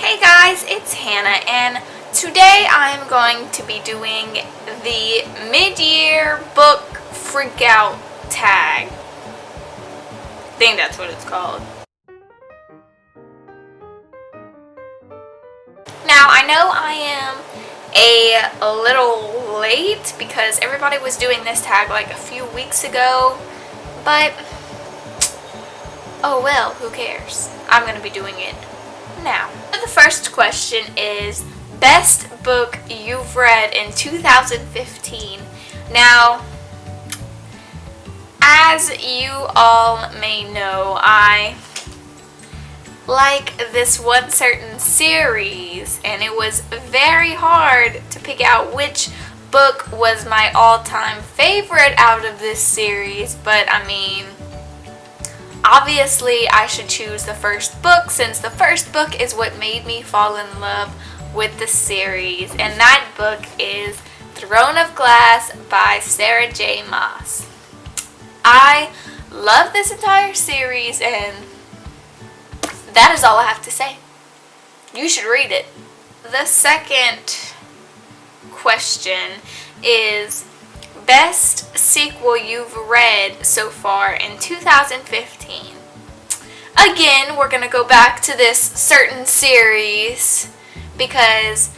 Hey guys, it's Hannah, and today I'm going to be doing the mid-year book freakout tag. I think that's what it's called. Now, I know I am a little late because everybody was doing this tag like a few weeks ago, but oh well, who cares? I'm going to be doing it now. The first question is best book you've read in 2015. Now, as you all may know, I like this one certain series, and it was very hard to pick out which book was my all-time favorite out of this series, but I mean, obviously I should choose the first book since the first book is what made me fall in love with the series, and that book is Throne of Glass by Sarah J. Maas. I love this entire series, and that is all I have to say. You should read it. The second question is best sequel you've read so far in 2015. Again, we're going to go back to this certain series because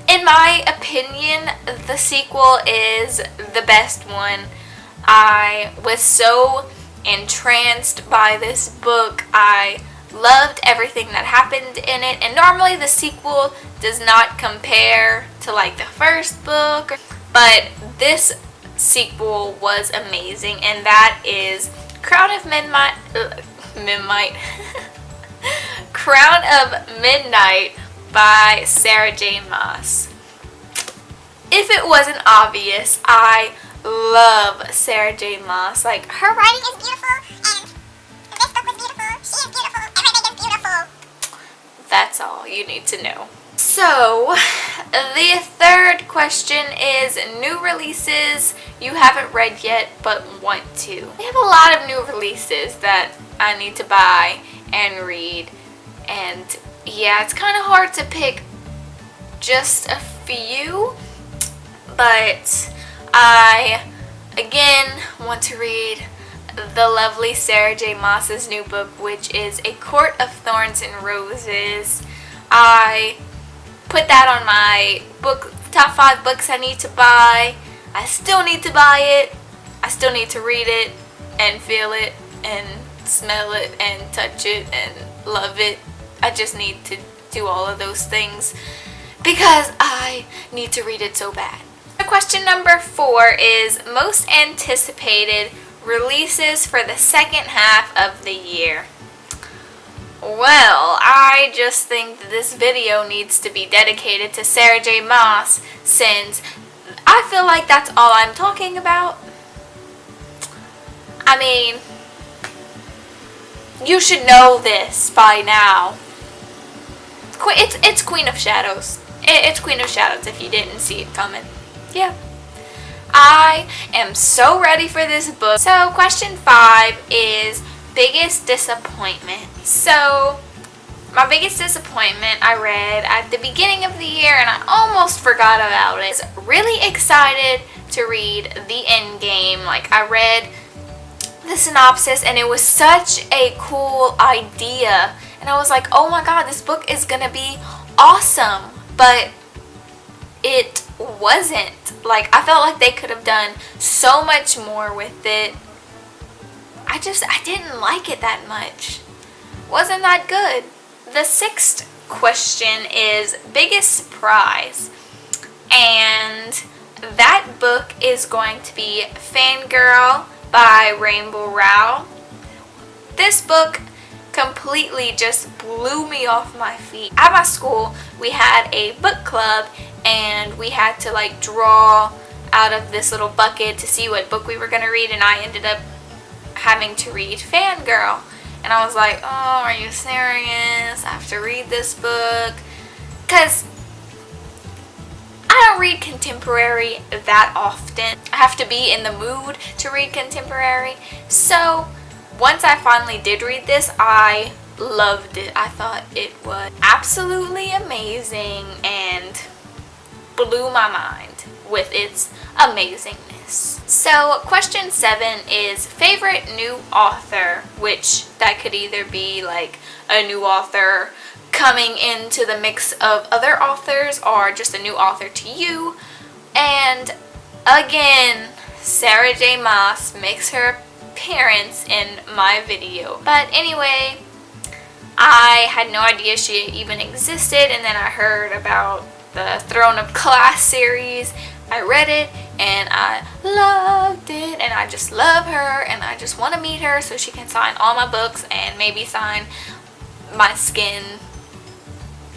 in my opinion, the sequel is the best one. I was so entranced by this book. I loved everything that happened in it, and normally the sequel does not compare to like the first book, but this sequel was amazing, and that is Crown of Midnight Crown of Midnight by Sarah J. Maas. If it wasn't obvious, I love Sarah J. Maas. Like, her writing is beautiful, and this book was beautiful, she is beautiful, everything is beautiful. That's all you need to know. So, the third question is new releases you haven't read yet but want to. We have a lot of new releases that I need to buy and read, and yeah, it's kind of hard to pick just a few, but I again want to read the lovely Sarah J. Maas's new book, which is A Court of Thorns and Roses. I put that on my book top 5 books I need to buy. I still need to buy it. I still need to read it and feel it and smell it and touch it and love it. I just need to do all of those things because I need to read it so bad. Question number 4 is most anticipated releases for the second half of the year. Well, I just think that this video needs to be dedicated to Sarah J. Maas since I feel like that's all I'm talking about. I mean, you should know this by now. It's Queen of Shadows. It's Queen of Shadows if you didn't see it coming. Yeah. I am so ready for this book. So question 5 is biggest disappointment. So my biggest disappointment I read at the beginning of the year and I almost forgot about it. I was really excited to read the end game. Like, I read the synopsis and it was such a cool idea, and I was like, oh my god, this book is gonna be awesome, but it wasn't. Like, I felt like they could have done so much more with it. I didn't like it that much. Wasn't that good. The 6th question is biggest surprise, and that book is going to be Fangirl by Rainbow Rowell. This book completely just blew me off my feet. At my school, we had a book club, and we had to like draw out of this little bucket to see what book we were going to read, and I ended up having to read Fangirl. And I was like, oh, are you serious? I have to read this book? Because I don't read contemporary that often. I have to be in the mood to read contemporary. So once I finally did read this, I loved it. I thought it was absolutely amazing and blew my mind with its amazingness. So question 7 is favorite new author, which that could either be like a new author coming into the mix of other authors or just a new author to you. And again, Sarah J. Maas makes her appearance in my video. But anyway, I had no idea she even existed, and then I heard about the Throne of Glass series. I read it and I loved it, and I just love her and I just want to meet her so she can sign all my books and maybe sign my skin.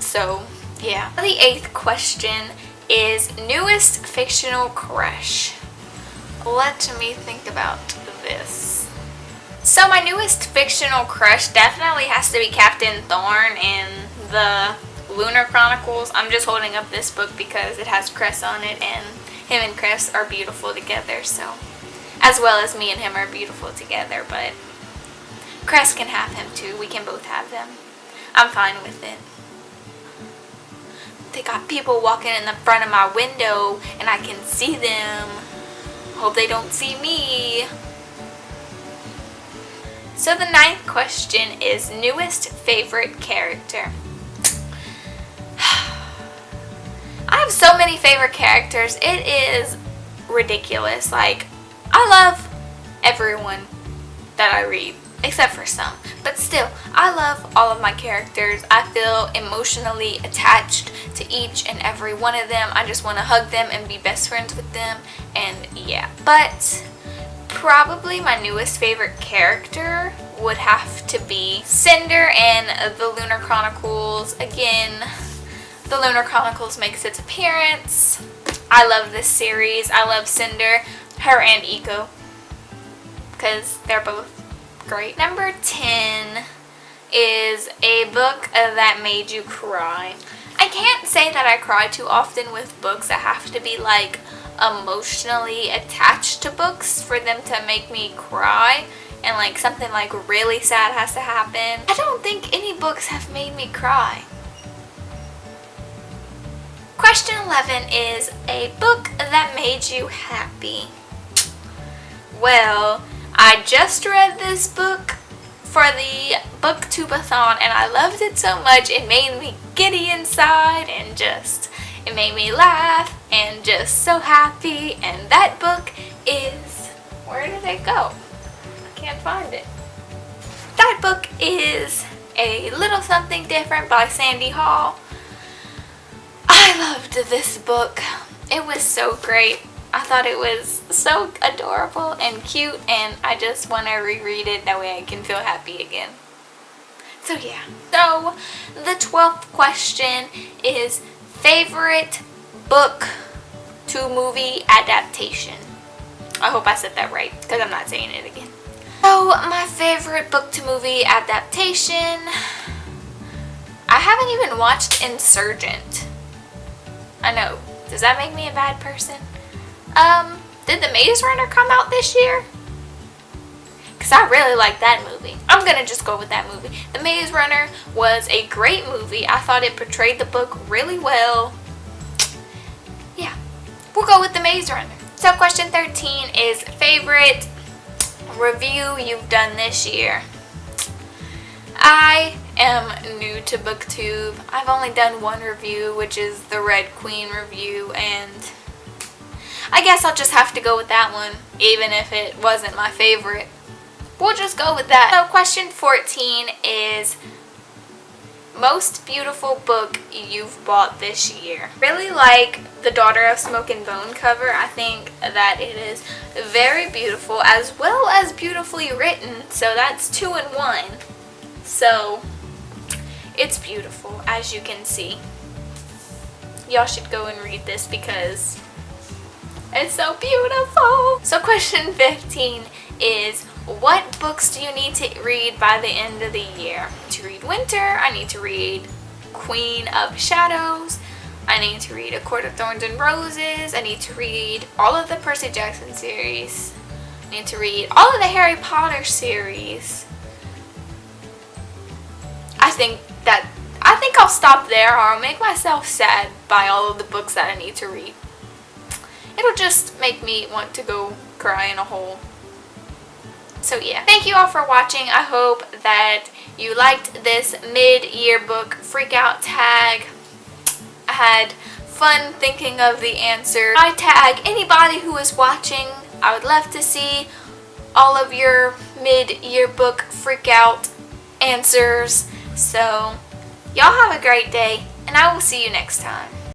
So yeah. The 8th question is newest fictional crush. Let me think about this. So my newest fictional crush definitely has to be Captain Thorn in the Lunar Chronicles. I'm just holding up this book because it has Cress on it, and him and Cress are beautiful together, so as well as me and him are beautiful together, but Cress can have him too. We can both have them. I'm fine with it. They got people walking in the front of my window and I can see them. Hope they don't see me. So the 9th question is newest favorite character. I have so many favorite characters. It is ridiculous. Like, I love everyone that I read, except for some. But still, I love all of my characters. I feel emotionally attached to each and every one of them. I just want to hug them and be best friends with them. And yeah. But probably my newest favorite character would have to be Cinder in the Lunar Chronicles. Again, the Lunar Chronicles makes its appearance. I love this series. I love Cinder, her and Eco, because they're both great. Number 10 is a book that made you cry. I can't say that I cry too often with books. I have to be like emotionally attached to books for them to make me cry, and like something like really sad has to happen. I don't think any books have made me cry. Question 11 is a book that made you happy. Well, I just read this book for the booktubeathon and I loved it so much. It made me giddy inside and just, it made me laugh and just so happy. And that book is, where did it go? I can't find it. That book is A Little Something Different by Sandy Hall. I loved this book. It was so great. I thought it was so adorable and cute, and I just want to reread it. That way I can feel happy again. So yeah. So the 12th question is favorite book to movie adaptation. I hope I said that right, because I'm not saying it again. So my favorite book to movie adaptation, I haven't even watched Insurgent. I know. Does that make me a bad person? Did The Maze Runner come out this year? Because I really like that movie. I'm going to just go with that movie. The Maze Runner was a great movie. I thought it portrayed the book really well. Yeah. We'll go with The Maze Runner. So question 13 is favorite review you've done this year. I am new to BookTube. I've only done one review, which is the Red Queen review, and I guess I'll just have to go with that one, even if it wasn't my favorite. We'll just go with that. So question 14 is most beautiful book you've bought this year. Really like the Daughter of Smoke and Bone cover. I think that it is very beautiful as well as beautifully written, so that's 2 in 1. So it's beautiful, as you can see. Y'all should go and read this because it's so beautiful. So question 15 is what books do you need to read by the end of the year? To read Winter, I need to read Queen of Shadows, I need to read A Court of Thorns and Roses, I need to read all of the Percy Jackson series, I need to read all of the Harry Potter series, think I'll stop there, or I'll make myself sad by all of the books that I need to read. It'll just make me want to go cry in a hole. So yeah, thank you all for watching. I hope that you liked this mid-year book freakout tag. I had fun thinking of the answer. I tag anybody who is watching. I would love to see all of your mid-year book freakout answers. So y'all have a great day, and I will see you next time.